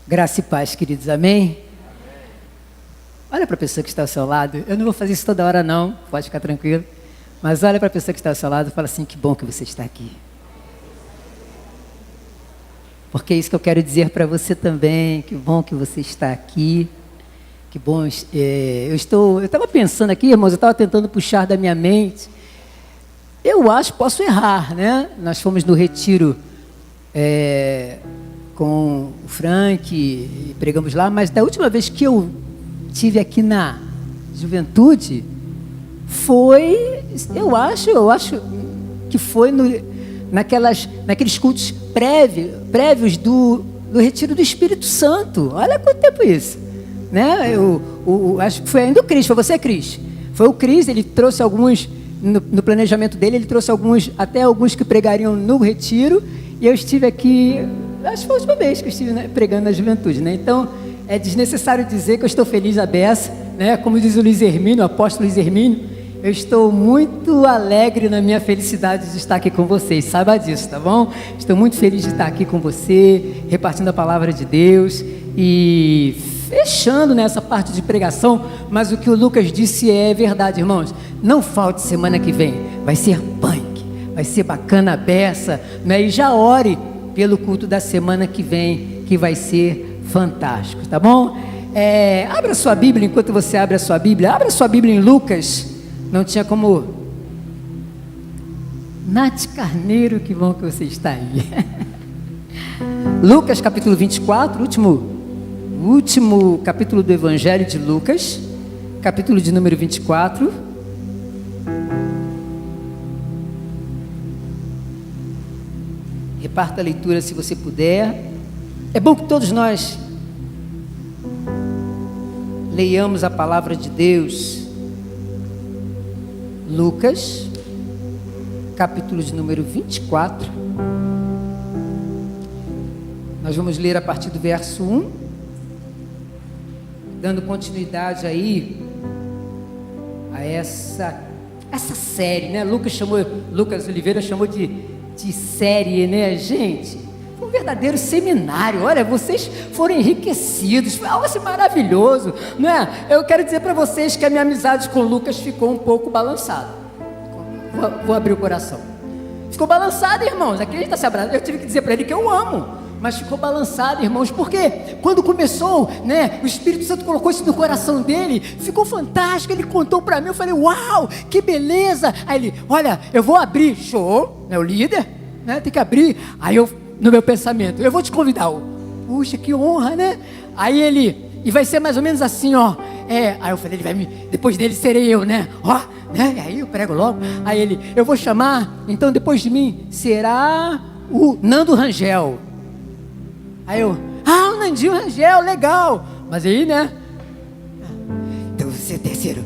Graça e paz, queridos, amém? Olha para a pessoa que está ao seu lado. Eu não vou fazer isso toda hora não, pode ficar tranquilo. Mas olha para a pessoa que está ao seu lado e fala assim: que bom que você está aqui. Porque é isso que eu quero dizer para você também. Que bom que você está aqui. Que bom. Eu estava pensando aqui, irmãos, eu estava tentando puxar da minha mente. Eu acho, posso errar, né? Nós fomos no retiro com o Frank e pregamos lá, mas da última vez que eu tive aqui na juventude, foi, eu acho que foi naqueles cultos prévios do retiro do Espírito Santo. Olha quanto tempo isso, né? Acho que foi ainda o Cris, foi você, Cris? Foi o Cris, ele trouxe alguns, no planejamento dele, ele trouxe até alguns que pregariam no retiro, e eu estive aqui, acho que foi a última vez que eu estive, né, pregando na juventude, né? Então, é desnecessário dizer que eu estou feliz à beça, né? Como diz o Luiz Hermínio, o apóstolo Luiz Hermínio, eu estou muito alegre na minha felicidade de estar aqui com vocês, saiba disso, tá bom? Estou muito feliz de estar aqui com você, repartindo a palavra de Deus e fechando nessa parte de pregação, mas o que o Lucas disse é verdade, irmãos. Não falte semana que vem, vai ser punk, vai ser bacana a beça, né? E já ore pelo culto da semana que vem, que vai ser fantástico, tá bom? Abra sua Bíblia, enquanto você abre a sua Bíblia, abra sua Bíblia em Lucas. Não tinha como. Nath Carneiro, que bom que você está aí. Lucas capítulo 24, último capítulo do Evangelho de Lucas, capítulo de número 24. Reparta a leitura se você puder. É bom que todos nós leiamos a palavra de Deus. Lucas, capítulo de número 24. Nós vamos ler a partir do verso 1, dando continuidade aí a essa série, né? Lucas Oliveira chamou de série, né, gente? Foi um verdadeiro seminário. Olha, vocês foram enriquecidos, foi algo assim maravilhoso, não é? Eu quero dizer para vocês que a minha amizade com o Lucas ficou um pouco balançada. Vou abrir o coração. Ficou balançada, irmãos. Aqui a gente está se abraçando. Eu tive que dizer para ele que eu amo, mas ficou balançado, irmãos, porque quando começou, né, o Espírito Santo colocou isso no coração dele, ficou fantástico. Ele contou para mim, eu falei: uau, que beleza. Aí ele: olha, eu vou abrir. Show, né, o líder, né, tem que abrir. Aí eu, no meu pensamento, eu vou te convidar. Puxa, que honra, né? Aí ele, e vai ser mais ou menos assim, ó. Aí eu falei: depois dele serei eu, né? Ó, né? E aí eu prego logo. Aí ele: eu vou chamar, então depois de mim será o Nando Rangel. Aí eu: o Nandinho Rangel, legal. Mas aí, né? Então você é terceiro,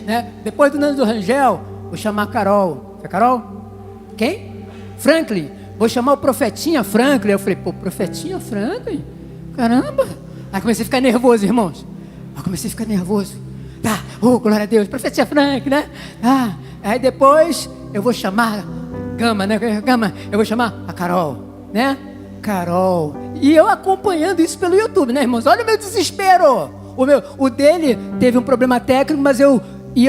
né? Depois do Nando Rangel, vou chamar a Carol. É Carol? Quem? Franklin. Vou chamar o Profetinha Franklin. Eu falei: pô, Profetinha Franklin? Caramba. Aí comecei a ficar nervoso, irmãos. Tá, glória a Deus, Profetinha Franklin, né? Aí depois eu vou chamar Gama, né? Eu vou chamar a Carol, né? Carol. E eu acompanhando isso pelo YouTube, né, irmãos? Olha o meu desespero. O dele teve um problema técnico, mas eu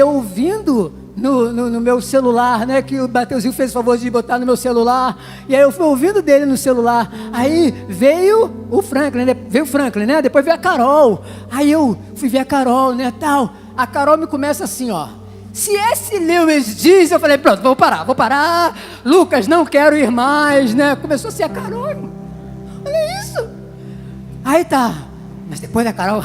ouvindo no meu celular, né, que o Mateuzinho fez o favor de botar no meu celular, e aí eu fui ouvindo dele no celular. Aí veio o Franklin, né? Depois veio a Carol. Aí eu fui ver a Carol, né, tal. A Carol me começa assim, ó: C.S. Lewis diz. Eu falei: pronto, vou parar. Lucas, não quero ir mais, né? Começou a ser a Carol, irmão. Olha isso. Aí tá, mas depois da Carol,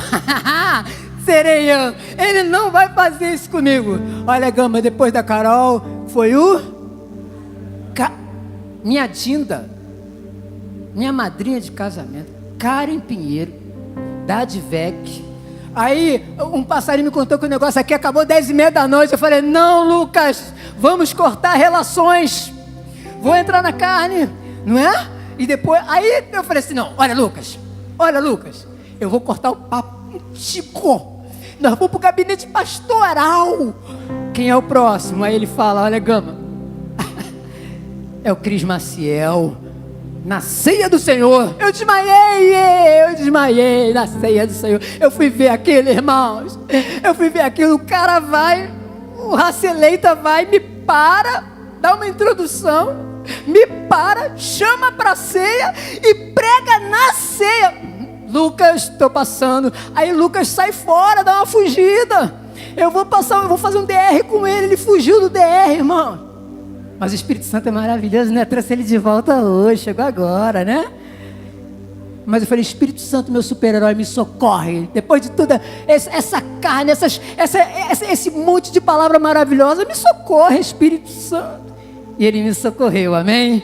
serei eu. Ele não vai fazer isso comigo. Olha, Gama, depois da Carol foi minha Dinda, minha madrinha de casamento, Karen Pinheiro, da Advec. Aí um passarinho me contou que o negócio aqui acabou 10h30 da noite. Eu falei: não, Lucas, vamos cortar relações, vou entrar na carne, não é? E depois, aí eu falei assim: não, olha Lucas, eu vou cortar o papo contigo. Nós vamos para o gabinete pastoral. Quem é o próximo? Aí ele fala: olha, Gama, é o Cris Maciel. na ceia do Senhor. Eu desmaiei na ceia do Senhor. Eu fui ver aquilo, irmãos. Eu fui ver aquilo. O cara vai, o Raceleita vai, me para, dá uma introdução, me para, chama para a ceia e prega na ceia. Lucas, estou passando. Aí Lucas sai fora, dá uma fugida. Eu vou fazer um DR com ele. Ele fugiu do DR, irmão. Mas o Espírito Santo é maravilhoso, né? Trouxe ele de volta hoje, chegou agora, né? Mas eu falei, Espírito Santo, meu super-herói, me socorre. Depois de toda essa carne, esse monte de palavra maravilhosa, me socorre, Espírito Santo. E ele me socorreu, amém?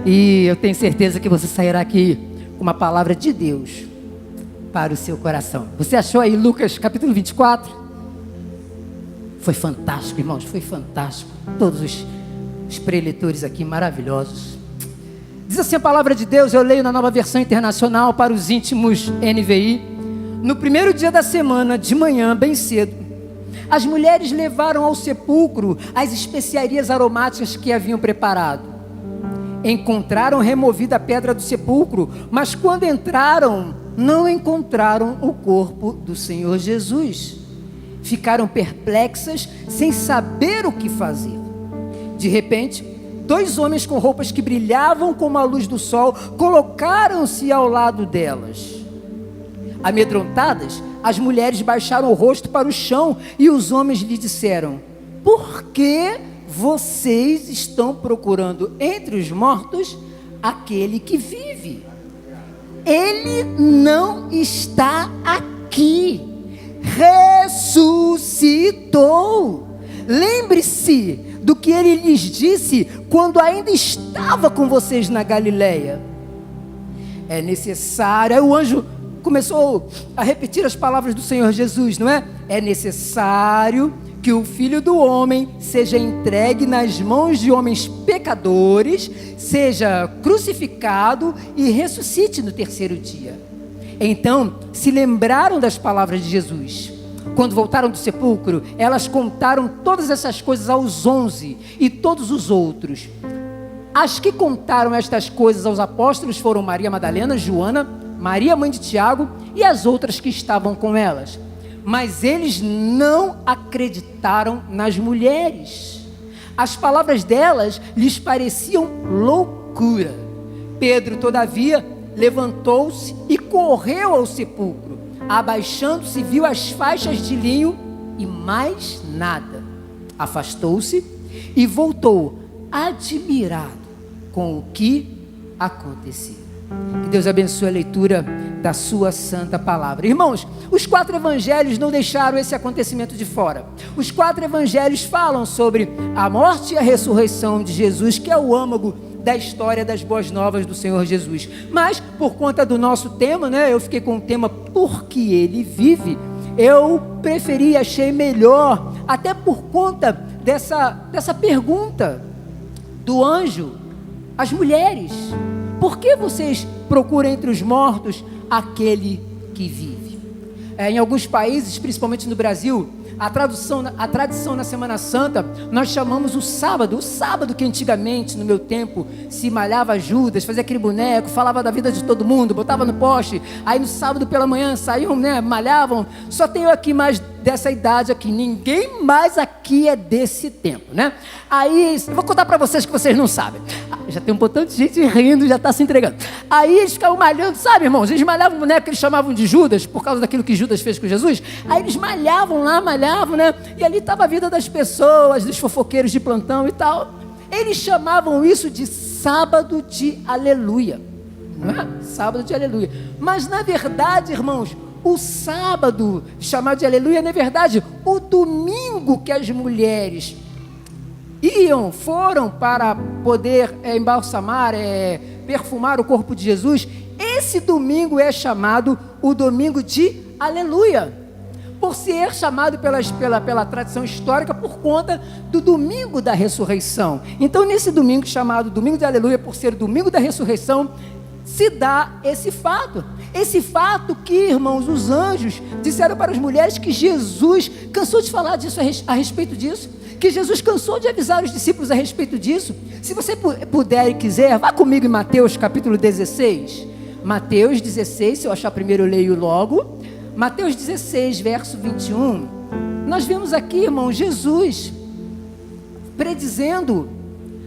E eu tenho certeza que você sairá aqui com uma palavra de Deus para o seu coração. Você achou aí Lucas capítulo 24? Foi fantástico, irmãos, foi fantástico. Todos os preletores aqui maravilhosos. Diz assim a palavra de Deus, eu leio na Nova Versão Internacional para os íntimos NVI. No primeiro dia da semana, de manhã, bem cedo, as mulheres levaram ao sepulcro as especiarias aromáticas que haviam preparado. Encontraram removida a pedra do sepulcro, mas quando entraram, não encontraram o corpo do Senhor Jesus. Ficaram perplexas, sem saber o que fazer. De repente, 2 homens com roupas que brilhavam como a luz do sol colocaram-se ao lado delas. Amedrontadas, as mulheres baixaram o rosto para o chão e os homens lhe disseram: por que vocês estão procurando entre os mortos aquele que vive? Ele não está aqui, ressuscitou. Lembre-se do que ele lhes disse quando ainda estava com vocês na Galileia. É necessário, aí o anjo começou a repetir as palavras do Senhor Jesus, não é? É necessário que o Filho do Homem seja entregue nas mãos de homens pecadores, seja crucificado e ressuscite no 3º dia. Então se lembraram das palavras de Jesus. Quando voltaram do sepulcro, elas contaram todas essas coisas aos 11 e todos os outros. As que contaram estas coisas aos apóstolos foram Maria Madalena, Joana, Maria mãe de Tiago e as outras que estavam com elas. Mas eles não acreditaram nas mulheres. As palavras delas lhes pareciam loucura. Pedro, todavia, levantou-se e correu ao sepulcro. Abaixando-se, viu as faixas de linho e mais nada. Afastou-se e voltou, admirado com o que acontecia. Que Deus abençoe a leitura da sua santa palavra. Irmãos, os 4 evangelhos não deixaram esse acontecimento de fora. Os 4 evangelhos falam sobre a morte e a ressurreição de Jesus, que é o âmago da história das boas novas do Senhor Jesus. Mas, por conta do nosso tema, né, eu fiquei com o tema porque ele vive. Eu preferi, achei melhor, até por conta dessa pergunta do anjo às mulheres: por que vocês procuram entre os mortos aquele que vive? Em alguns países, principalmente no Brasil, a tradição na Semana Santa, nós chamamos o sábado que antigamente, no meu tempo, se malhava Judas, fazia aquele boneco, falava da vida de todo mundo, botava no poste, aí no sábado pela manhã saíam, né, malhavam. Só tenho aqui mais dessa idade aqui, ninguém mais aqui é desse tempo, né? Aí, eu vou contar para vocês que vocês não sabem. Já tem um montão de gente rindo, já está se entregando. Aí eles ficavam malhando, sabe, irmãos? Eles malhavam o boneco que eles chamavam de Judas, por causa daquilo que Judas fez com Jesus. Aí eles malhavam lá, né? E ali estava a vida das pessoas, dos fofoqueiros de plantão e tal. Eles chamavam isso de sábado de aleluia, não é? Sábado de aleluia. Mas na verdade, irmãos, o sábado chamado de aleluia, na verdade, o domingo que as mulheres foram para poder embalsamar, perfumar o corpo de Jesus, esse domingo é chamado o domingo de aleluia, por ser chamado pela tradição histórica por conta do domingo da ressurreição. Então, nesse domingo chamado domingo de aleluia, por ser o domingo da ressurreição, se dá esse fato que, irmãos, os anjos disseram para as mulheres que Jesus, cansou de falar disso, a respeito disso, que Jesus cansou de avisar os discípulos a respeito disso. Se você puder e quiser, vá comigo em Mateus capítulo 16. Mateus 16, se eu achar primeiro eu leio logo. Mateus 16, verso 21. Nós vemos aqui, irmão, Jesus predizendo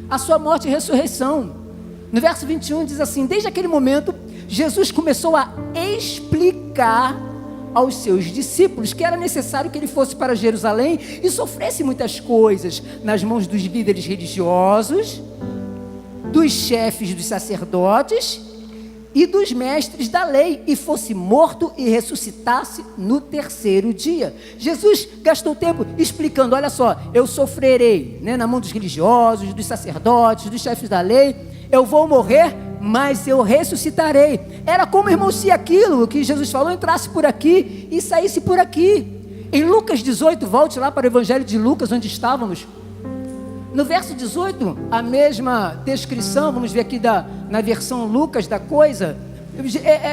a sua morte e ressurreição. No verso 21 diz assim: desde aquele momento, Jesus começou a explicar aos seus discípulos que era necessário que ele fosse para Jerusalém e sofresse muitas coisas nas mãos dos líderes religiosos, dos chefes dos sacerdotes e dos mestres da lei, e fosse morto e ressuscitasse no terceiro dia. Jesus gastou tempo explicando: olha só, eu sofrerei, né, na mão dos religiosos, dos sacerdotes, dos chefes da lei, eu vou morrer, mas eu ressuscitarei. Era como, irmão, se aquilo que Jesus falou entrasse por aqui e saísse por aqui. Em Lucas 18, volte lá para o Evangelho de Lucas, onde estávamos. No verso 18, a mesma descrição, vamos ver aqui na versão Lucas da coisa,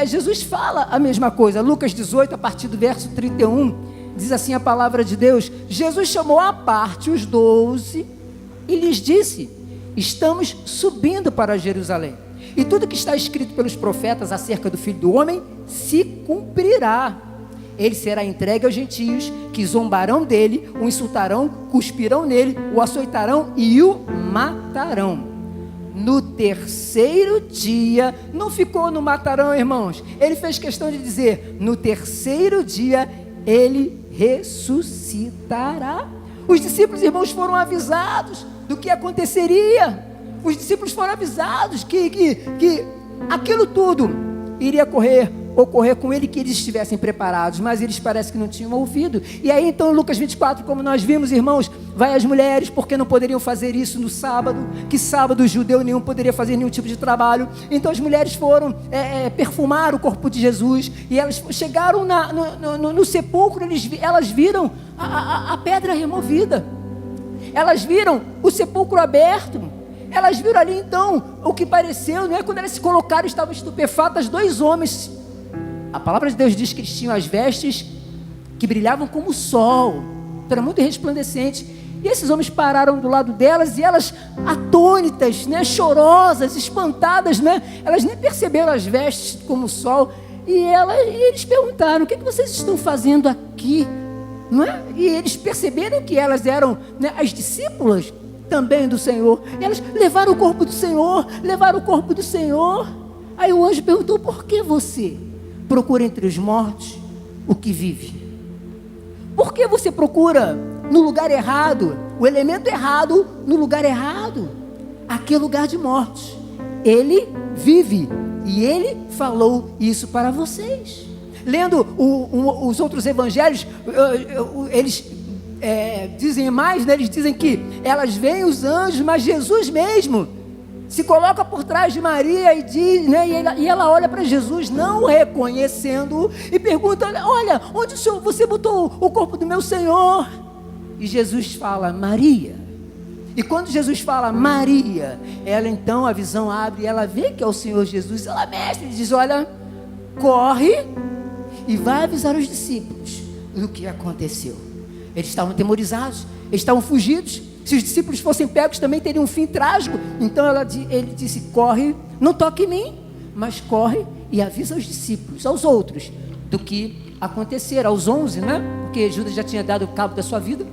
Jesus fala a mesma coisa. Lucas 18, a partir do verso 31, diz assim a palavra de Deus: Jesus chamou à parte os 12 e lhes disse: estamos subindo para Jerusalém, e tudo que está escrito pelos profetas acerca do Filho do Homem se cumprirá. Ele será entregue aos gentios, que zombarão dele, o insultarão, cuspirão nele, o açoitarão e o matarão. No terceiro dia, não ficou no matarão, irmãos, ele fez questão de dizer: no terceiro dia ele ressuscitará. Os discípulos, irmãos, foram avisados do que aconteceria. Os discípulos foram avisados que aquilo tudo iria ocorrer com ele, que eles estivessem preparados, mas eles parece que não tinham ouvido. E aí então Lucas 24, como nós vimos, irmãos, vai as mulheres, porque não poderiam fazer isso no sábado, que sábado o judeu nenhum poderia fazer nenhum tipo de trabalho. Então as mulheres foram perfumar o corpo de Jesus, e elas chegaram no sepulcro, elas viram a pedra removida, elas viram o sepulcro aberto, elas viram ali então o que pareceu, não é? Quando elas se colocaram, estavam estupefatas, 2 homens. A palavra de Deus diz que eles tinham as vestes que brilhavam como o sol, era muito resplandecente. E esses homens pararam do lado delas, e elas, atônitas, né, chorosas, espantadas, né, elas nem perceberam as vestes como o sol. E eles perguntaram: o que vocês estão fazendo aqui? Não é? E eles perceberam que elas eram, né, as discípulas também do Senhor. E elas levaram o corpo do Senhor, levaram o corpo do Senhor. Aí o anjo perguntou: por que você procura entre os mortos o que vive? Por que você procura no lugar errado, o elemento errado no lugar errado? Aqui é lugar de mortos. Ele vive, e ele falou isso para vocês. Lendo os outros evangelhos, eles dizem mais, né? Eles dizem que elas veem os anjos, mas Jesus mesmo se coloca por trás de Maria e diz, né, e ela olha para Jesus, não o reconhecendo, e pergunta: olha, onde você botou o corpo do meu Senhor? E Jesus fala: Maria. E quando Jesus fala Maria, ela então, a visão abre, e ela vê que é o Senhor Jesus. Ela, mestre, diz: olha, corre e vai avisar os discípulos do que aconteceu. Eles estavam atemorizados, eles estavam fugidos. Se os discípulos fossem pegos, também teriam um fim trágico. Então ele disse: corre, não toque em mim, mas corre e avisa aos discípulos, aos outros, do que acontecer, aos 11, né? Porque Judas já tinha dado cabo da sua vida.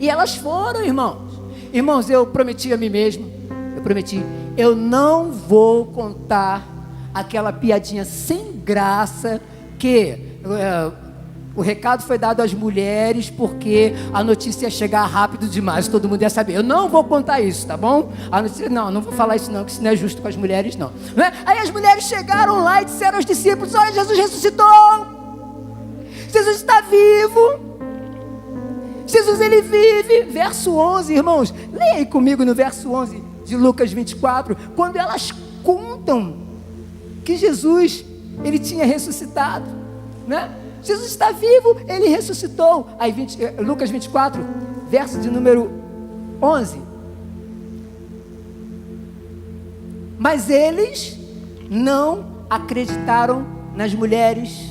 E elas foram, irmãos. Irmãos, eu prometi a mim mesmo, eu não vou contar aquela piadinha sem graça que o recado foi dado às mulheres porque a notícia ia chegar rápido demais, todo mundo ia saber. Eu não vou contar isso, tá bom? A notícia, não vou falar isso não, que isso não é justo com as mulheres, não. Aí as mulheres chegaram lá e disseram aos discípulos: olha, Jesus ressuscitou, Jesus está vivo, Jesus, ele vive. Verso 11, irmãos, leia aí comigo no verso 11 de Lucas 24, quando elas contam que Jesus, ele tinha ressuscitado, né? Jesus está vivo, ele ressuscitou. Aí Lucas 24, verso de número 11. Mas eles não acreditaram nas mulheres.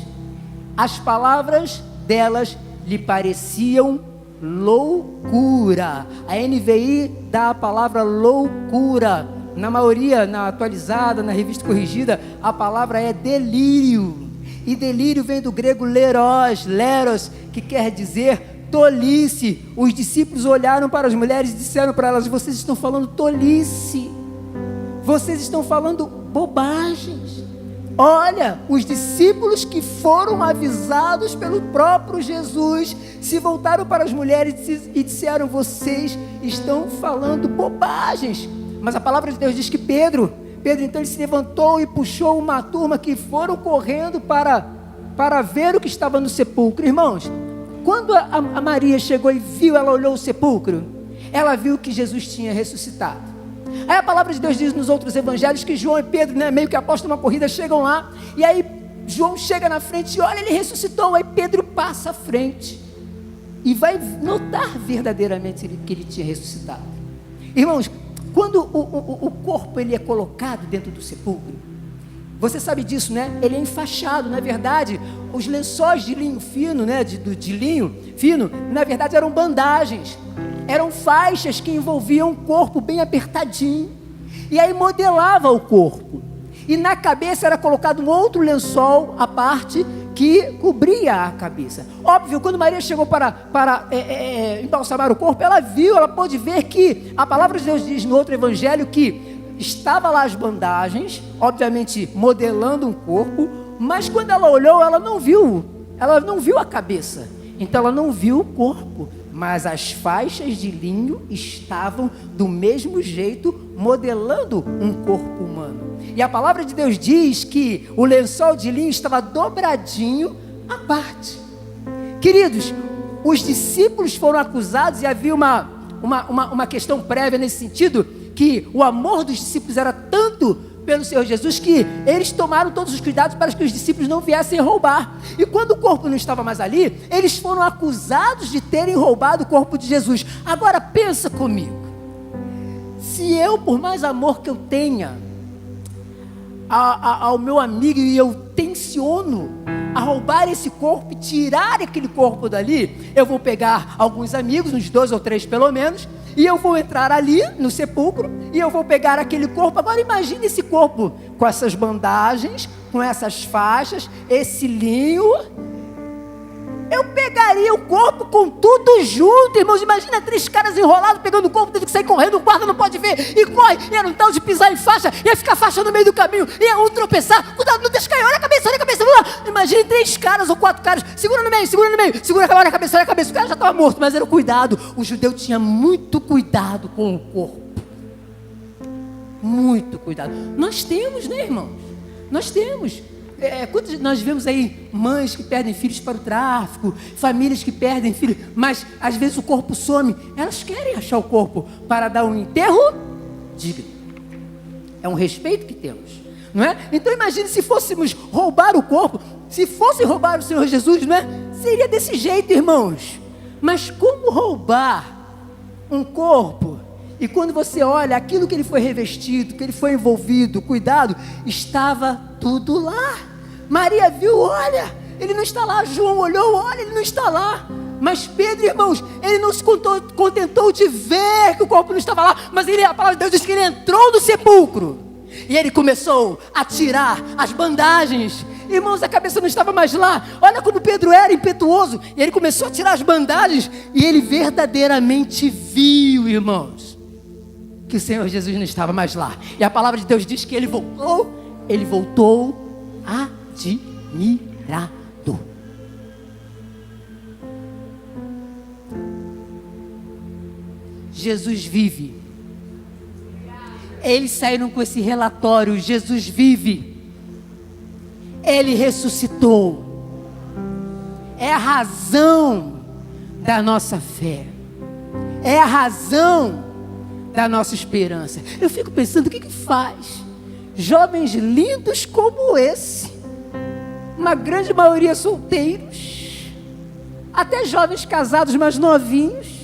As palavras delas lhe pareciam loucura. A NVI dá a palavra loucura. Na maioria, na atualizada, na revista corrigida, a palavra é delírio. E delírio vem do grego leros, que quer dizer tolice. Os discípulos olharam para as mulheres e disseram para elas: vocês estão falando tolice, vocês estão falando bobagens. Olha, os discípulos que foram avisados pelo próprio Jesus se voltaram para as mulheres e disseram: vocês estão falando bobagens. Mas a palavra de Deus diz que Pedro então ele se levantou e puxou uma turma que foram correndo para ver o que estava no sepulcro. Irmãos, quando a Maria chegou e viu, ela olhou o sepulcro, ela viu que Jesus tinha ressuscitado. Aí a palavra de Deus diz nos outros evangelhos que João e Pedro, meio que após uma corrida, chegam lá, e aí João chega na frente e olha, ele ressuscitou. Aí Pedro passa à frente e vai notar verdadeiramente que ele tinha ressuscitado. Irmãos, quando o corpo ele é colocado dentro do sepulcro, você sabe disso, né? Ele é enfaixado. Na verdade, os lençóis de linho fino, né? de linho fino, na verdade eram bandagens, eram faixas que envolviam o corpo bem apertadinho, e aí modelava o corpo, e na cabeça era colocado um outro lençol à parte, que cobria a cabeça. Óbvio, quando Maria chegou para embalsamar o corpo, ela pôde ver que a palavra de Deus diz no outro evangelho que estava lá as bandagens, obviamente modelando um corpo, mas quando ela olhou, ela não viu a cabeça, então ela não viu o corpo, mas as faixas de linho estavam do mesmo jeito, modelando um corpo humano. E a palavra de Deus diz que o lençol de linho estava dobradinho à parte. Queridos, os discípulos foram acusados, e havia uma questão prévia nesse sentido, que o amor dos discípulos era tanto pelo Senhor Jesus, que eles tomaram todos os cuidados para que os discípulos não viessem roubar. E quando o corpo não estava mais ali, eles foram acusados de terem roubado o corpo de Jesus. Agora pensa comigo, se eu, por mais amor que eu tenha ao meu amigo, e eu tenciono a roubar esse corpo e tirar aquele corpo dali, eu vou pegar alguns amigos, uns 2 ou 3 pelo menos, e eu vou entrar ali no sepulcro, e eu vou pegar aquele corpo. Agora imagine esse corpo com essas bandagens, com essas faixas, esse linho. Eu pegaria o corpo com tudo junto, irmãos. Imagina 3 caras enrolados pegando o corpo, teve que sair correndo, o guarda não pode ver, e corre, e era um tal de pisar em faixa, ia ficar faixa no meio do caminho, ia um tropeçar, cuidado, não deixa cair, olha a cabeça, vamos lá. Imagine 3 caras ou 4 caras, segura no meio, segura a cabeça, o cara já estava morto, mas era o cuidado. O judeu tinha muito cuidado com o corpo, muito cuidado. Nós temos, né, irmãos? Nós temos. Quando nós vemos aí mães que perdem filhos para o tráfico, famílias que perdem filhos, mas às vezes o corpo some, elas querem achar o corpo para dar um enterro digno. É um respeito que temos, não é? Então imagine se fôssemos roubar o corpo, se fosse roubar o Senhor Jesus, não é? Seria desse jeito, irmãos. Mas como roubar um corpo? E quando você olha aquilo que ele foi revestido, que ele foi envolvido, cuidado, estava tudo lá. Maria viu, olha, ele não está lá. João olhou, olha, ele não está lá. Mas Pedro, irmãos, ele não se contentou de ver que o corpo não estava lá, mas a palavra de Deus diz que ele entrou no sepulcro, e ele começou a tirar as bandagens. Irmãos, a cabeça não estava mais lá. Olha como Pedro era impetuoso. E ele começou a tirar as bandagens, e ele verdadeiramente viu, irmãos, que o Senhor Jesus não estava mais lá. E a palavra de Deus diz que ele voltou admirado. Jesus vive. Eles saíram com esse relatório: Jesus vive, ele ressuscitou. É a razão da nossa fé, é a razão da nossa esperança. Eu fico pensando, o que faz jovens lindos como esse, uma grande maioria solteiros, até jovens casados mais novinhos,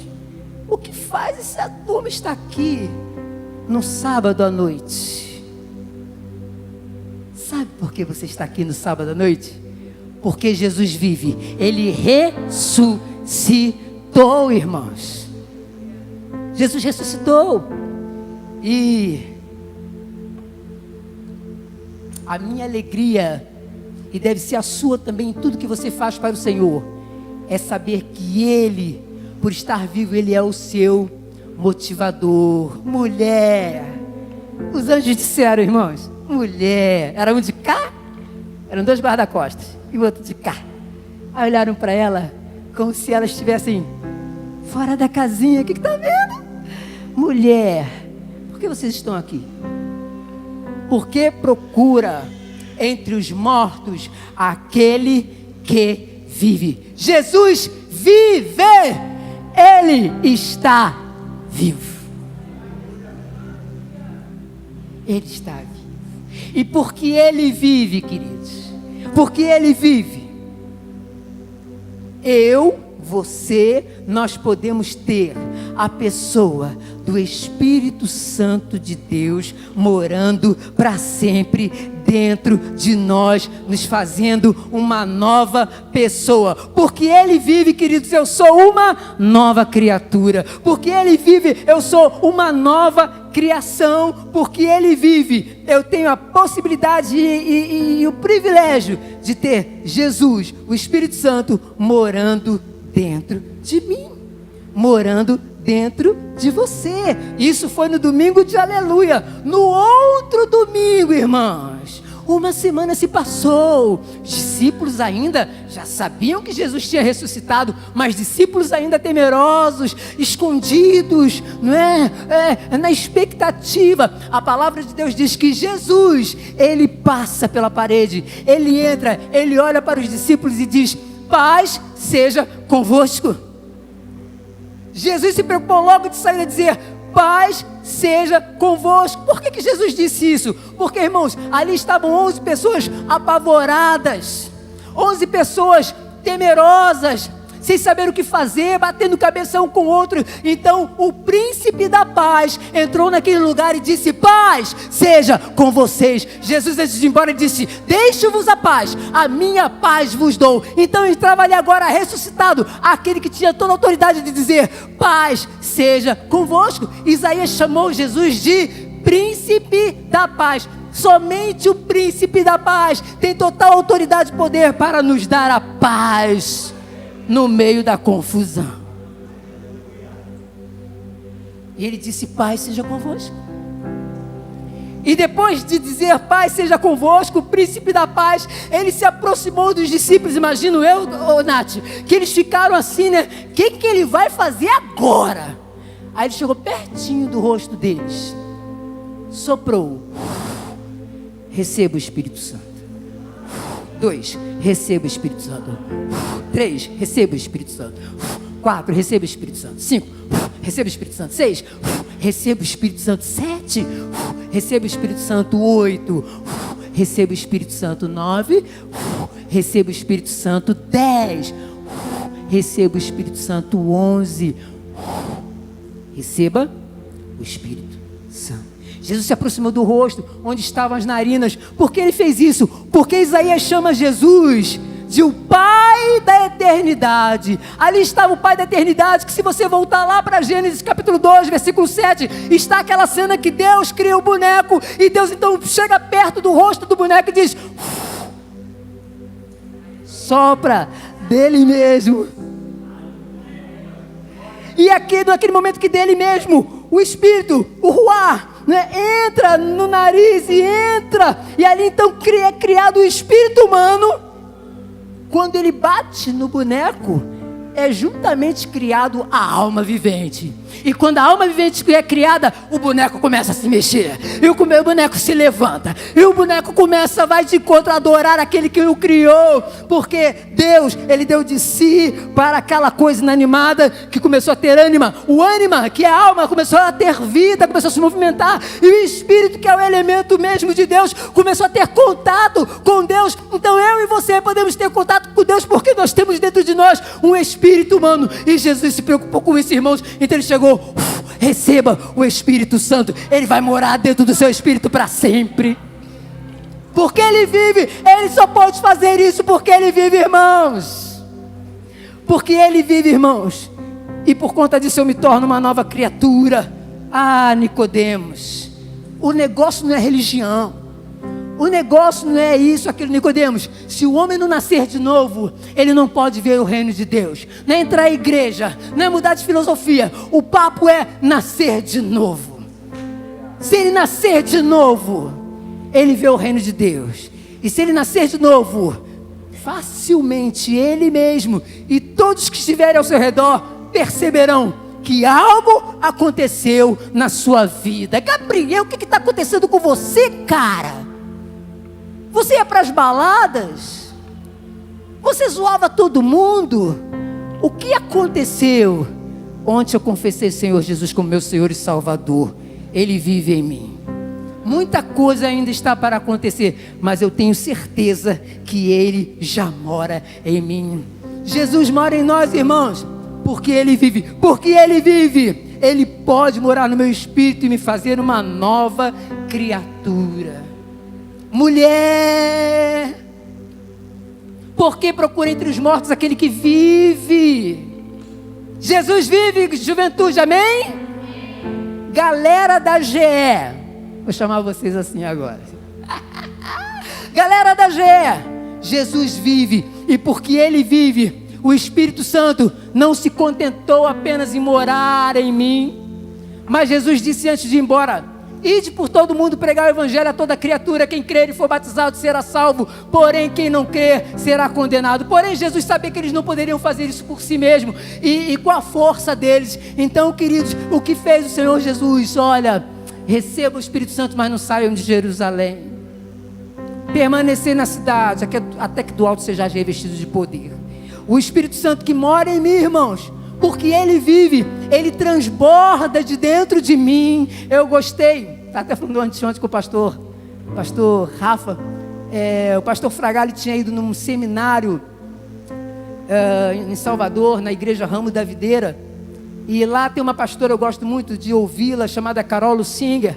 o que faz essa turma estar aqui no sábado à noite? Sabe por que você está aqui no sábado à noite? Porque Jesus vive, ele ressuscitou. ressuscitou, irmãos. Jesus ressuscitou. E a minha alegria, e deve ser a sua também, em tudo que você faz para o Senhor, é saber que Ele, por estar vivo, Ele é o seu motivador. Mulher, os anjos disseram, irmãos, mulher, era um de cá, eram 2 guarda-costas e o outro de cá. Aí olharam para ela como se elas estivessem fora da casinha. O que está vendo? Mulher, por que vocês estão aqui? Por que procura entre os mortos aquele que vive? Jesus vive, Ele está vivo. Ele está vivo. E porque Ele vive, queridos, porque Ele vive, você, nós podemos ter a pessoa do Espírito Santo de Deus morando para sempre dentro de nós, nos fazendo uma nova pessoa. Porque Ele vive, queridos, eu sou uma nova criatura. Porque Ele vive, eu sou uma nova criação. Porque Ele vive, eu tenho a possibilidade e o privilégio de ter Jesus, o Espírito Santo, morando dentro de mim, morando dentro de você. Isso foi no domingo de aleluia. No outro domingo, irmãos, uma semana se passou. Os discípulos ainda já sabiam que Jesus tinha ressuscitado, mas discípulos ainda temerosos, escondidos, não é? Na expectativa. A palavra de Deus diz que Jesus, Ele passa pela parede, Ele entra, Ele olha para os discípulos e diz: paz seja convosco. Jesus se preocupou logo de sair a dizer: paz seja convosco. Por que Jesus disse isso? Porque, irmãos, ali estavam 11 pessoas apavoradas, 11 pessoas temerosas, sem saber o que fazer, batendo cabeça um com o outro. Então o príncipe da paz entrou naquele lugar e disse: paz seja com vocês. Jesus, antes de ir embora, disse: deixo-vos a paz, a minha paz vos dou. Então entrava ali agora ressuscitado aquele que tinha toda a autoridade de dizer: paz seja convosco. Isaías chamou Jesus de príncipe da paz. Somente o príncipe da paz tem total autoridade e poder para nos dar a paz no meio da confusão. E Ele disse: paz seja convosco. E depois de dizer paz seja convosco, o príncipe da paz, Ele se aproximou dos discípulos. Imagino eu, Nath, que eles ficaram assim, né? O que Ele vai fazer agora? Aí Ele chegou pertinho do rosto deles, soprou: receba o Espírito Santo. 2, receba o Espírito Santo. 3, receba o Espírito Santo. 4, receba o Espírito Santo. 5, receba o Espírito Santo. 6, receba o Espírito Santo. 7, receba o Espírito Santo. 8, receba o Espírito Santo. 9, receba o Espírito Santo. 10, receba o Espírito Santo. 11, receba o Espírito Santo. Jesus se aproximou do rosto, onde estavam as narinas. Por que Ele fez isso? Porque Isaías chama Jesus de o Pai da eternidade. Ali estava o Pai da eternidade, que se você voltar lá para Gênesis capítulo 2, versículo 7, está aquela cena que Deus cria o boneco, e Deus então chega perto do rosto do boneco e diz: sopra dele mesmo. E aqui, naquele momento que dele mesmo, o Espírito, o Ruá, né, entra no nariz e ali então é criado o espírito humano. Quando ele bate no boneco, é juntamente criado a alma vivente. E quando a alma vivente é criada, o boneco começa a se mexer, e o boneco se levanta, e o boneco vai de encontro a adorar aquele que o criou, porque Deus, Ele deu de si para aquela coisa inanimada que começou a ter ânima. O ânima, que é a alma, começou a ter vida, começou a se movimentar, e o Espírito, que é o elemento mesmo de Deus, começou a ter contato com Deus. Então eu e você podemos ter contato com Deus, porque nós temos dentro de nós um Espírito humano, e Jesus se preocupou com isso, irmãos. Então Ele chegou: receba o Espírito Santo. Ele vai morar dentro do seu espírito para sempre. Porque Ele vive. Ele só pode fazer isso porque Ele vive, irmãos. Porque Ele vive, irmãos. e por conta disso eu me torno uma nova criatura. Ah, Nicodemos, o negócio não é religião, o negócio não é isso, aquilo. Nicodemos, se o homem não nascer de novo, ele não pode ver o reino de Deus. Não é entrar em igreja, não é mudar de filosofia, o papo é nascer de novo. Se ele nascer de novo, ele vê o reino de Deus. E se ele nascer de novo, facilmente ele mesmo e todos que estiverem ao seu redor perceberão que algo aconteceu na sua vida. Gabriel, o que está acontecendo com você, cara? Você ia para as baladas? Você zoava todo mundo? O que aconteceu? Ontem eu confessei Senhor Jesus como meu Senhor e Salvador. Ele vive em mim. Muita coisa ainda está para acontecer, mas eu tenho certeza que Ele já mora em mim. Jesus mora em nós, irmãos, porque Ele vive. Porque Ele vive, Ele pode morar no meu espírito e me fazer uma nova criatura. Mulher, por que procura entre os mortos aquele que vive? Jesus vive, juventude, amém? Galera da GE, vou chamar vocês assim agora. Galera da GE, Jesus vive, e porque Ele vive, o Espírito Santo não se contentou apenas em morar em mim, mas Jesus disse antes de ir embora: ide por todo mundo pregar o evangelho a toda criatura, quem crer e for batizado será salvo, porém quem não crer será condenado. Porém Jesus sabia que eles não poderiam fazer isso por si mesmo, e com a força deles. Então, queridos, o que fez o Senhor Jesus? Olha, receba o Espírito Santo, mas não saiam de Jerusalém, permanecer na cidade, até que do alto seja revestido de poder. O Espírito Santo que mora em mim, irmãos, porque Ele vive, Ele transborda de dentro de mim. Eu gostei, estava até falando ontem com o pastor Rafa, o pastor Fragali tinha ido num seminário em Salvador, na igreja Ramo da Videira, e lá tem uma pastora, eu gosto muito de ouvi-la, chamada Carol Lusinger,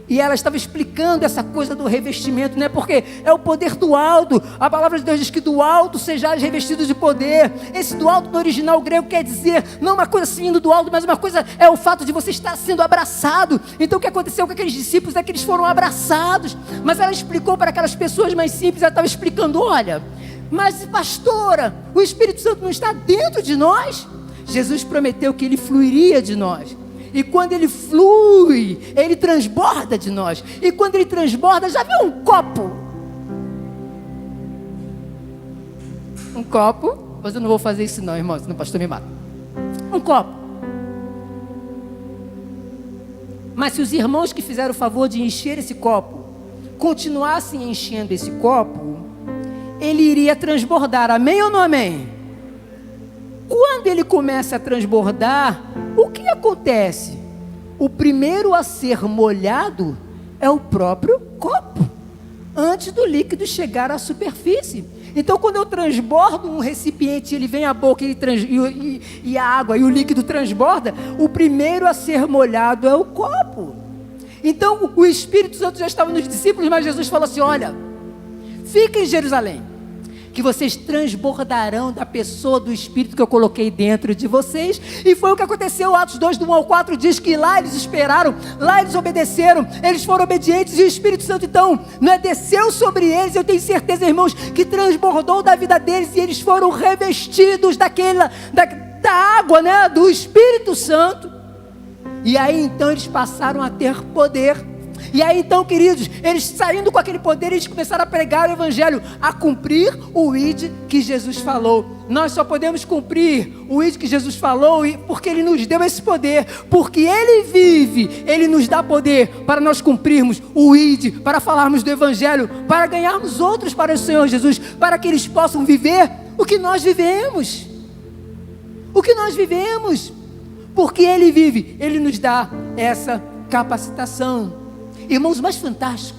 e ela estava explicando essa coisa do revestimento, né? Porque é o poder do alto. A palavra de Deus diz que do alto sejais revestidos de poder. Esse do alto no original grego quer dizer, não uma coisa assim do alto, mas uma coisa é o fato de você estar sendo abraçado. Então o que aconteceu com aqueles discípulos é que eles foram abraçados. Mas ela explicou para aquelas pessoas mais simples, ela estava explicando: olha, mas pastora, o Espírito Santo não está dentro de nós? Jesus prometeu que Ele fluiria de nós. E quando Ele flui, Ele transborda de nós. E quando Ele transborda, já viu um copo? Um copo, mas eu não vou fazer isso não, irmão, senão o pastor me mata. Um copo. Mas se os irmãos que fizeram o favor de encher esse copo continuassem enchendo esse copo, ele iria transbordar, amém ou não amém? Quando ele começa a transbordar, o que acontece? O primeiro a ser molhado é o próprio copo, antes do líquido chegar à superfície. Então, quando eu transbordo um recipiente, ele vem à boca e a água e o líquido transborda, o primeiro a ser molhado é o copo. Então, o Espírito Santo já estava nos discípulos, mas Jesus falou assim: olha, fiquem em Jerusalém, que vocês transbordarão da pessoa do Espírito que eu coloquei dentro de vocês. E foi o que aconteceu. Atos 2, do 1 ao 4 diz que lá eles esperaram, lá eles obedeceram, eles foram obedientes, e o Espírito Santo então desceu sobre eles. Eu tenho certeza, irmãos, que transbordou da vida deles, e eles foram revestidos da água, do Espírito Santo. E aí então eles passaram a ter poder. E aí então, queridos, eles saindo com aquele poder, eles começaram a pregar o evangelho, a cumprir o id que Jesus falou. Nós só podemos cumprir o id que Jesus falou porque Ele nos deu esse poder, porque Ele vive, Ele nos dá poder para nós cumprirmos o id, para falarmos do evangelho, para ganharmos outros para o Senhor Jesus, para que eles possam viver o que nós vivemos. O que nós vivemos, porque Ele vive, Ele nos dá essa capacitação. Irmãos, o mais fantástico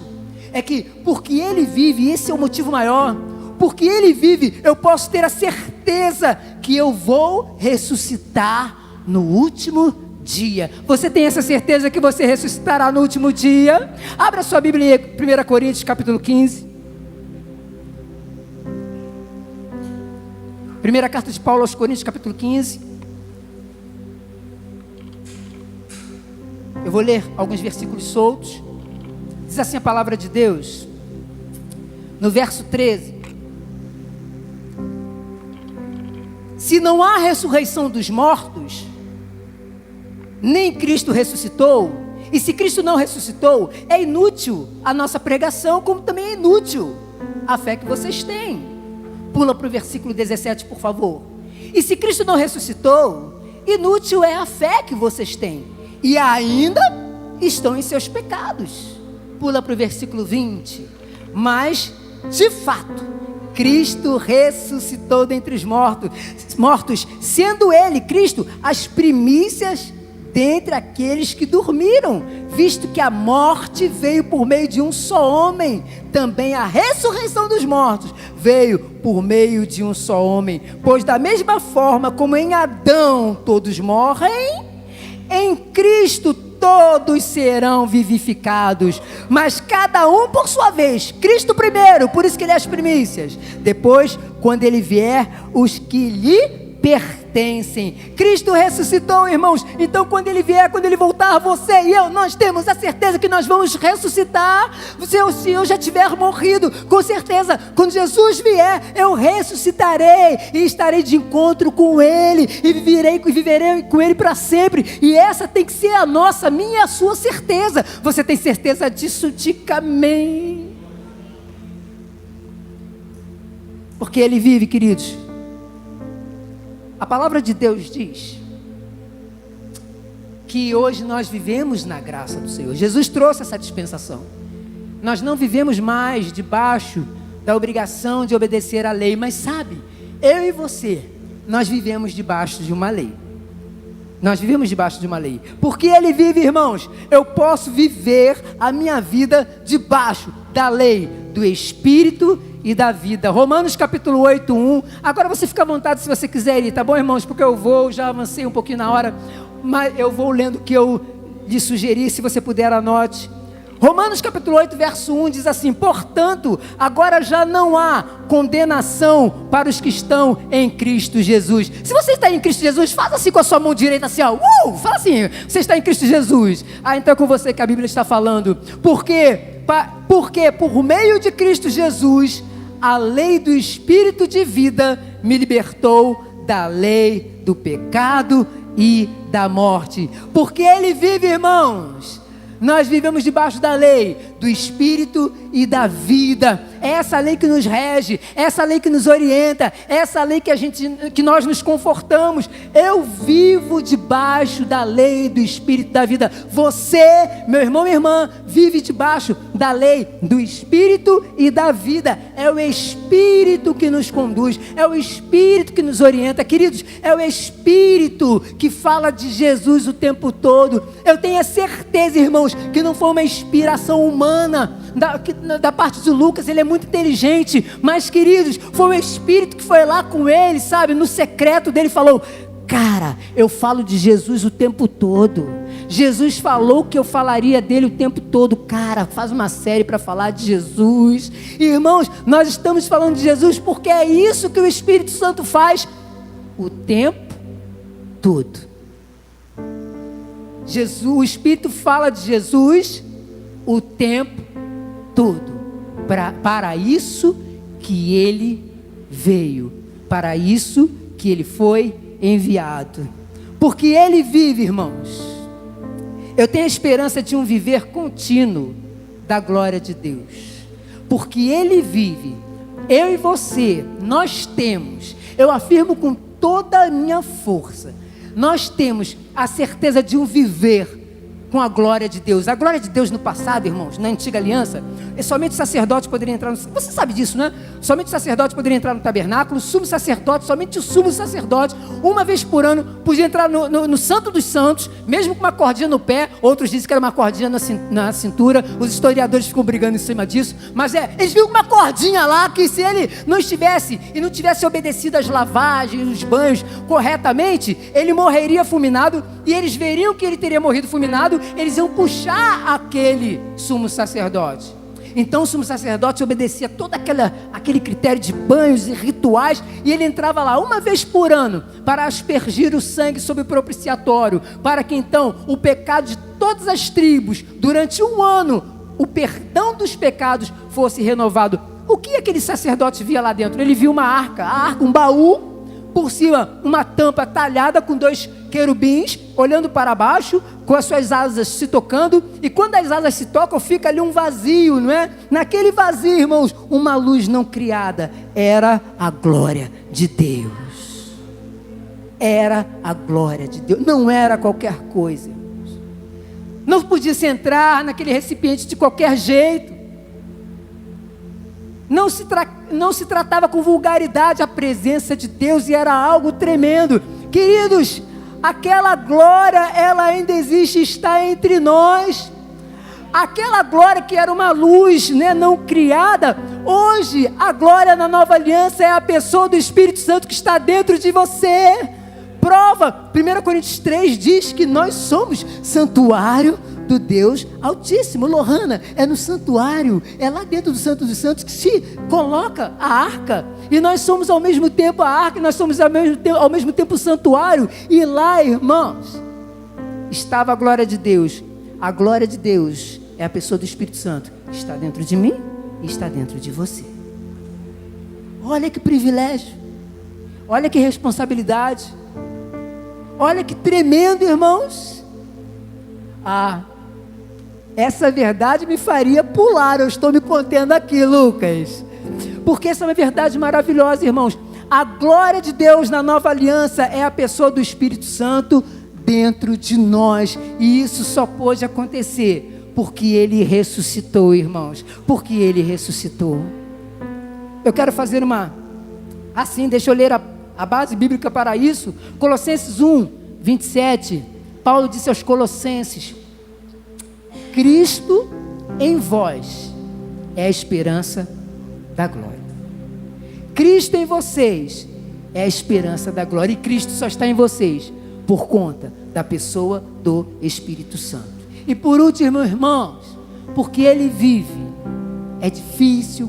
é que, porque Ele vive, esse é o motivo maior, porque Ele vive, eu posso ter a certeza que eu vou ressuscitar no último dia. Você tem essa certeza que você ressuscitará no último dia? Abra sua Bíblia em 1 Coríntios capítulo 15. Primeira carta de Paulo aos Coríntios capítulo 15. vou ler alguns versículos soltos. Diz assim a palavra de Deus, no verso 13: se não há ressurreição dos mortos, nem Cristo ressuscitou, e se Cristo não ressuscitou, é inútil a nossa pregação, como também é inútil a fé que vocês têm. Pula para o versículo 17, por favor. E se Cristo não ressuscitou, inútil é a fé que vocês têm, e ainda estão em seus pecados. Pula para o versículo 20. Mas, de fato, Cristo ressuscitou dentre os mortos, sendo Ele, Cristo, as primícias dentre aqueles que dormiram, visto que a morte veio por meio de um só homem, também a ressurreição dos mortos veio por meio de um só homem. Pois da mesma forma como em Adão todos morrem, em Cristo todos serão vivificados, mas cada um por sua vez. Cristo primeiro, por isso que Ele é as primícias. Depois, quando Ele vier, os que lhe pertencem. Cristo ressuscitou, irmãos. Então quando Ele vier, quando Ele voltar, você e eu, nós temos a certeza que nós vamos ressuscitar. Se eu já tiver morrido, com certeza, quando Jesus vier, eu ressuscitarei e estarei de encontro com Ele, e viverei com Ele para sempre. E essa tem que ser a nossa, minha e a sua certeza. Você tem certeza disso? Diga amém. Porque Ele vive, queridos. A palavra de Deus diz que hoje nós vivemos na graça do Senhor. Jesus trouxe essa dispensação. Nós não vivemos mais debaixo da obrigação de obedecer à lei, mas sabe, eu e você, nós vivemos debaixo de uma lei. Nós vivemos debaixo de uma lei. Porque Ele vive, irmãos, eu posso viver a minha vida debaixo da lei do Espírito e da vida. Romanos capítulo 8, 1. Agora você fica à vontade se você quiser ir, tá bom, irmãos? Porque eu já avancei um pouquinho na hora, mas eu vou lendo o que eu lhe sugeri. Se você puder, anote. Romanos capítulo 8, verso 1 diz assim: portanto, agora já não há condenação para os que estão em Cristo Jesus. Se você está em Cristo Jesus, faça assim com a sua mão direita, assim, ó, fala assim, você está em Cristo Jesus. Então é com você que a Bíblia está falando. Porque por meio de Cristo Jesus, a lei do Espírito de vida me libertou da lei do pecado e da morte. Porque Ele vive, irmãos. Nós vivemos debaixo da lei do Espírito e da vida. É essa lei que nos rege, é essa lei que nos orienta, é essa lei que nós nos confortamos. Eu vivo debaixo da lei do Espírito e da vida. Você, meu irmão, minha irmã, vive debaixo da lei do Espírito e da vida. É o Espírito que nos conduz, é o Espírito que nos orienta, queridos. É o Espírito que fala de Jesus o tempo todo. Eu tenho a certeza, irmãos, que não foi uma inspiração humana da parte de Lucas. Ele é muito inteligente, mas, queridos, foi o Espírito que foi lá com ele, sabe, no secreto dele, falou: cara, eu falo de Jesus o tempo todo. Jesus falou que eu falaria dele o tempo todo. Cara, faz uma série para falar de Jesus. Irmãos, nós estamos falando de Jesus porque é isso que o Espírito Santo faz o tempo todo. O Espírito fala de Jesus o tempo todo. Para isso que Ele veio, para isso que Ele foi enviado. Porque Ele vive, irmãos. Eu tenho a esperança de um viver contínuo da glória de Deus. Porque Ele vive. Eu e você, nós temos, eu afirmo com toda a minha força, nós temos a certeza de um viver com a glória de Deus. A glória de Deus no passado, irmãos, na antiga aliança, somente o sacerdote poderia entrar você sabe disso, né? Somente o sacerdote poderia entrar no tabernáculo. O sumo sacerdote, somente o sumo sacerdote, uma vez por ano, podia entrar no Santo dos Santos, mesmo com uma cordinha no pé. Outros dizem que era uma cordinha na cintura. Os historiadores ficam brigando em cima disso, mas eles viram uma cordinha lá, que se ele não estivesse e não tivesse obedecido às lavagens, os banhos corretamente, ele morreria fulminado. E eles veriam que ele teria morrido fulminado, eles iam puxar aquele sumo sacerdote. Então o sumo sacerdote obedecia todo aquele critério de banhos e rituais, e ele entrava lá uma vez por ano para aspergir o sangue sobre o propiciatório, para que então o pecado de todas as tribos, durante um ano, o perdão dos pecados fosse renovado. O que aquele sacerdote via lá dentro? Ele via uma arca, um baú, por cima uma tampa talhada com 2 querubins olhando para baixo, com as suas asas se tocando, e quando as asas se tocam, fica ali um vazio, não é? Naquele vazio, irmãos, uma luz não criada, era a glória de Deus. Era a glória de Deus, não era qualquer coisa, irmãos. Não podia se entrar naquele recipiente de qualquer jeito. Não se tratava com vulgaridade a presença de Deus, e era algo tremendo. Queridos, aquela glória, ela ainda existe, está entre nós. Aquela glória que era uma luz, né, não criada, hoje a glória na nova aliança é a pessoa do Espírito Santo que está dentro de você. Prova, 1 Coríntios 3 diz que nós somos santuário do Deus Altíssimo. Lohana, é no santuário, é lá dentro do Santo dos Santos que se coloca a arca, e nós somos ao mesmo tempo a arca, e nós somos ao mesmo tempo o santuário, e lá, irmãos, estava a glória de Deus. A glória de Deus é a pessoa do Espírito Santo, está dentro de mim e está dentro de você. Olha que privilégio, olha que responsabilidade, olha que tremendo, irmãos. Essa verdade me faria pular, eu estou me contendo aqui, Lucas, porque essa é uma verdade maravilhosa, irmãos. A glória de Deus na nova aliança é a pessoa do Espírito Santo dentro de nós, e isso só pôde acontecer porque Ele ressuscitou, irmãos, porque Ele ressuscitou. Eu quero fazer deixa eu ler a base bíblica para isso. Colossenses 1, 27, Paulo disse aos Colossenses: Cristo em vós é a esperança da glória. Cristo em vocês é a esperança da glória. E Cristo só está em vocês por conta da pessoa do Espírito Santo. E por último, irmãos, porque Ele vive. É difícil,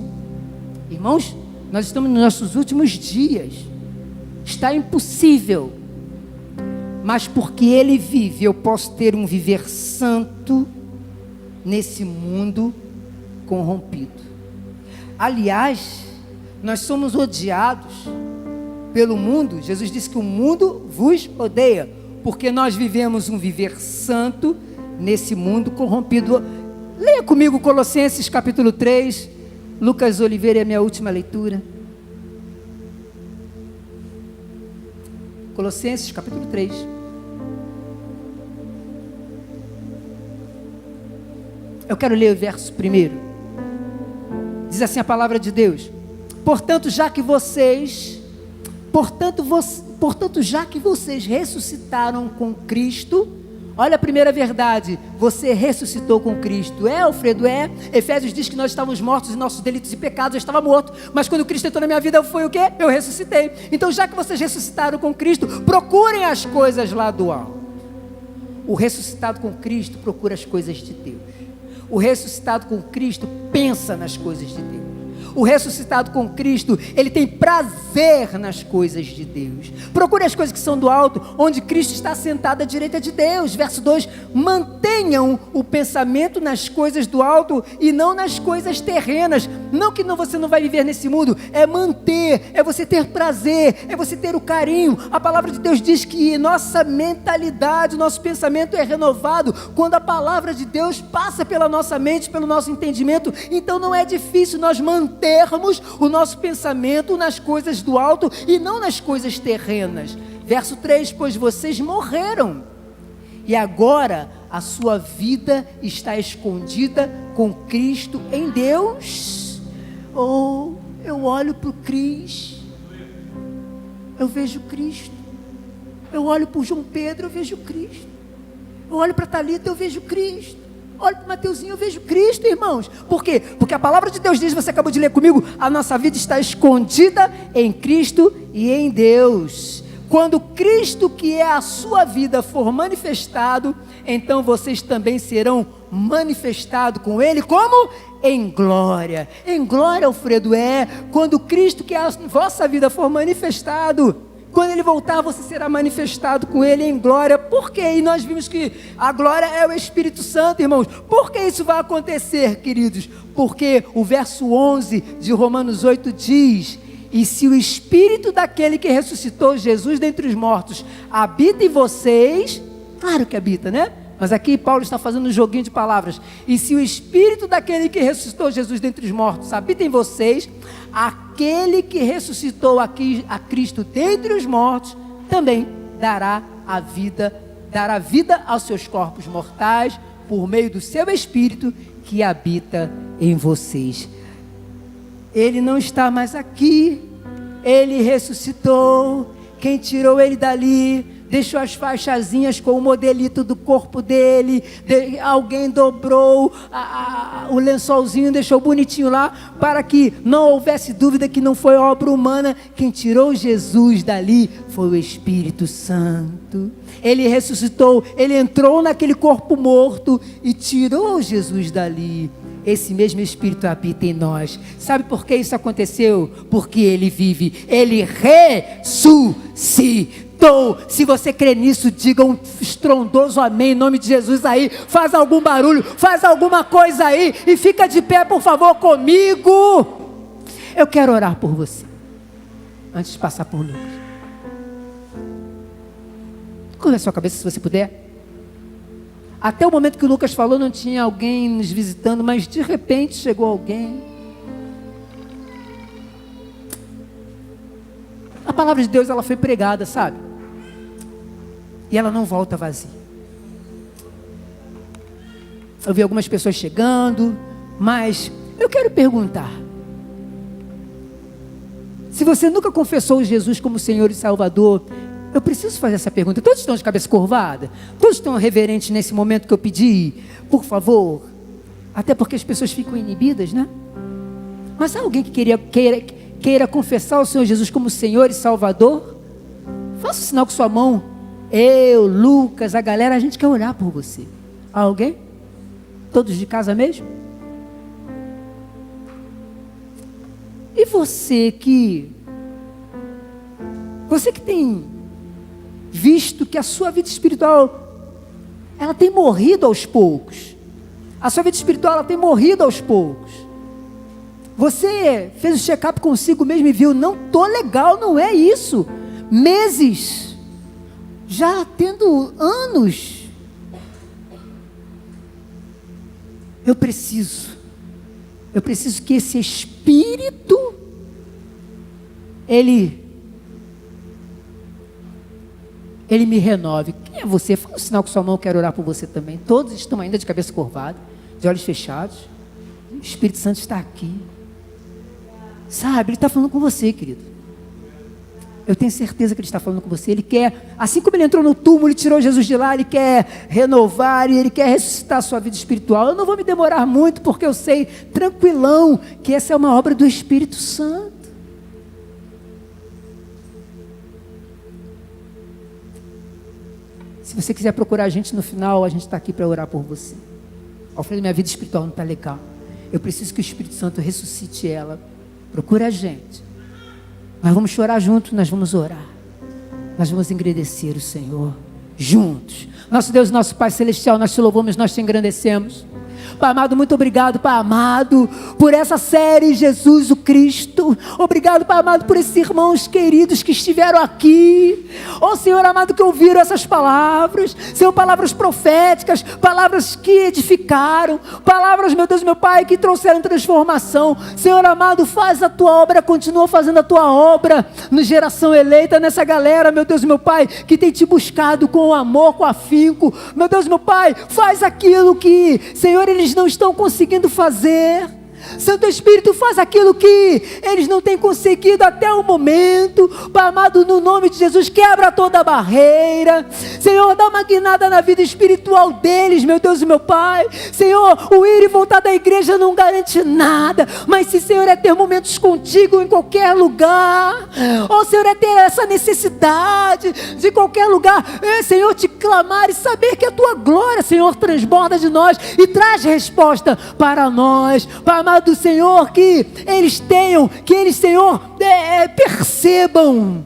irmãos, nós estamos nos nossos últimos dias, está impossível, mas porque Ele vive, eu posso ter um viver santo nesse mundo corrompido. Aliás, nós somos odiados pelo mundo. Jesus disse que o mundo vos odeia, porque nós vivemos um viver santo nesse mundo corrompido. Leia comigo Colossenses capítulo 3, Lucas Oliveira é a minha última leitura. Colossenses capítulo 3. Eu quero ler o verso primeiro. Diz assim a palavra de Deus: Portanto, já que vocês ressuscitaram com Cristo. Olha a primeira verdade: você ressuscitou com Cristo. Alfredo, Efésios diz que nós estávamos mortos em nossos delitos e pecados. Eu estava morto, mas quando Cristo entrou na minha vida, foi o quê? Eu ressuscitei. Então, já que vocês ressuscitaram com Cristo, procurem as coisas lá do alto. O ressuscitado com Cristo procura as coisas de Deus. O ressuscitado com Cristo pensa nas coisas de Deus. O ressuscitado com Cristo, ele tem prazer nas coisas de Deus. Procure as coisas que são do alto, onde Cristo está sentado à direita de Deus. Verso 2, mantenham o pensamento nas coisas do alto e não nas coisas terrenas. Não que você não vai viver nesse mundo, é manter, é você ter prazer, é você ter o carinho. A palavra de Deus diz que nossa mentalidade, nosso pensamento é renovado quando a palavra de Deus passa pela nossa mente, pelo nosso entendimento. Então não é difícil nós mantermos o nosso pensamento nas coisas do alto e não nas coisas terrenas. Verso 3, pois vocês morreram e agora a sua vida está escondida com Cristo em Deus. Eu olho para o Cris, eu vejo Cristo. Eu olho para o João Pedro, eu vejo Cristo. Eu olho para a Thalita, eu vejo Cristo. Olha para o Mateuzinho, eu vejo Cristo, irmãos. Por quê? Porque a palavra de Deus diz, você acabou de ler comigo, a nossa vida está escondida em Cristo e em Deus. Quando Cristo, que é a sua vida, for manifestado, então vocês também serão manifestado com Ele, como? Em glória. Em glória, Alfredo, quando Cristo, que é a vossa vida, for manifestado. Quando Ele voltar, você será manifestado com Ele em glória. Por quê? E nós vimos que a glória é o Espírito Santo, irmãos. Por que isso vai acontecer, queridos? Porque o verso 11 de Romanos 8 diz: e se o Espírito daquele que ressuscitou Jesus dentre os mortos habita em vocês, claro que habita, né? Mas aqui Paulo está fazendo um joguinho de palavras. E se o Espírito daquele que ressuscitou Jesus dentre os mortos habita em vocês, aquele que ressuscitou a Cristo dentre os mortos também dará vida aos seus corpos mortais por meio do seu Espírito que habita em vocês. Ele não está mais aqui, Ele ressuscitou. Quem tirou Ele dali, deixou as faixazinhas com o modelito do corpo dele, alguém dobrou o lençolzinho, deixou bonitinho lá, para que não houvesse dúvida que não foi obra humana. Quem tirou Jesus dali foi o Espírito Santo. Ele ressuscitou, Ele entrou naquele corpo morto e tirou Jesus dali. Esse mesmo Espírito habita em nós. Sabe por que isso aconteceu? Porque Ele vive. Ele ressuscitou. Se você crê nisso, diga um estrondoso amém em nome de Jesus aí. Faz algum barulho, faz alguma coisa aí e fica de pé, por favor, comigo. Eu quero orar por você antes de passar por Lucas. Curva a sua cabeça se você puder. Até o momento que o Lucas falou, não tinha alguém nos visitando, mas de repente chegou alguém. A palavra de Deus, ela foi pregada, sabe? E ela não volta vazia. Eu vi algumas pessoas chegando, mas eu quero perguntar: se você nunca confessou Jesus como Senhor e Salvador, eu preciso fazer essa pergunta. Todos estão de cabeça curvada? Todos estão reverentes nesse momento que eu pedi? Por favor. Até porque as pessoas ficam inibidas, né? Mas há alguém que queira confessar o Senhor Jesus como Senhor e Salvador? Faça o sinal com sua mão. Eu, Lucas, a galera, a gente quer orar por você. Há alguém? Todos de casa mesmo? E você que tem visto que a sua vida espiritual, ela tem morrido aos poucos. A sua vida espiritual, ela tem morrido aos poucos. Você fez o check-up consigo mesmo e viu: não estou legal, não é isso. Meses, já tendo anos. Eu preciso que esse Espírito, Ele me renove. Quem é você? Faz um sinal com sua mão, eu quero orar por você também. Todos estão ainda de cabeça curvada, de olhos fechados. O Espírito Santo está aqui. Sabe, Ele está falando com você, querido. Eu tenho certeza que Ele está falando com você. Ele quer, assim como Ele entrou no túmulo e tirou Jesus de lá, Ele quer renovar e Ele quer ressuscitar a sua vida espiritual. Eu não vou me demorar muito, porque eu sei, tranquilão, que essa é uma obra do Espírito Santo. Se você quiser procurar a gente no final, a gente está aqui para orar por você. Alfredo, minha vida espiritual não está legal. Eu preciso que o Espírito Santo ressuscite ela. Procura a gente. Nós vamos chorar juntos, nós vamos orar. Nós vamos engrandecer o Senhor juntos. Nosso Deus, nosso Pai Celestial, nós te louvamos, nós te engrandecemos. Pai amado, muito obrigado, Pai amado, por essa série Jesus o Cristo. Obrigado, Pai amado, por esses irmãos queridos que estiveram aqui. Ó Senhor amado, que ouviram essas palavras. Senhor, palavras proféticas, palavras que edificaram, palavras, meu Deus, meu Pai, que trouxeram transformação. Senhor amado, faz a tua obra, continua fazendo a tua obra no Geração Eleita, nessa galera, meu Deus, meu Pai, que tem te buscado com amor, com afinco. Meu Deus, meu Pai, faz aquilo que, Senhor, eles não estão conseguindo fazer. Santo Espírito, faz aquilo que eles não têm conseguido até o momento. Pai amado, no nome de Jesus, quebra toda a barreira. Senhor, dá uma guinada na vida espiritual deles, meu Deus e meu Pai. Senhor, o ir e voltar da igreja não garante nada, mas se, Senhor, é ter momentos contigo em qualquer lugar, ou Senhor, é ter essa necessidade de qualquer lugar, Senhor, te clamar e saber que a tua glória, Senhor, transborda de nós e traz resposta para nós. Pai amado, Senhor, que eles tenham, que eles, Senhor, percebam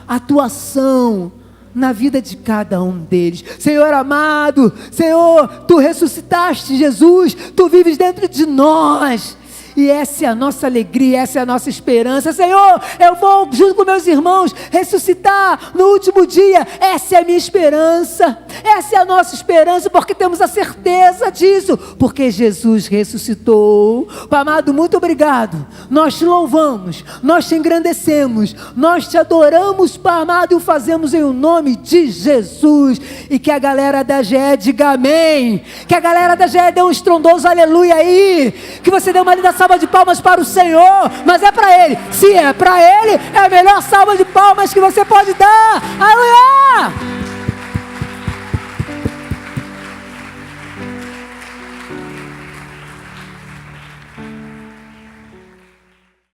a tua ação na vida de cada um deles. Senhor amado, Senhor, tu ressuscitaste Jesus, tu vives dentro de nós. E essa é a nossa alegria, essa é a nossa esperança. Senhor, eu vou junto com meus irmãos ressuscitar no último dia. Essa é a minha esperança, essa é a nossa esperança, porque temos a certeza disso, porque Jesus ressuscitou. Pai amado, muito obrigado. Nós te louvamos, nós te engrandecemos, nós te adoramos, Pai amado, e o fazemos em o nome de Jesus. E que a galera da GE diga amém, que a galera da GE dê um estrondoso aleluia aí, que você dê uma linda salva de palmas para o Senhor, mas é para Ele. Se é para Ele, é a melhor salva de palmas que você pode dar. Aleluia!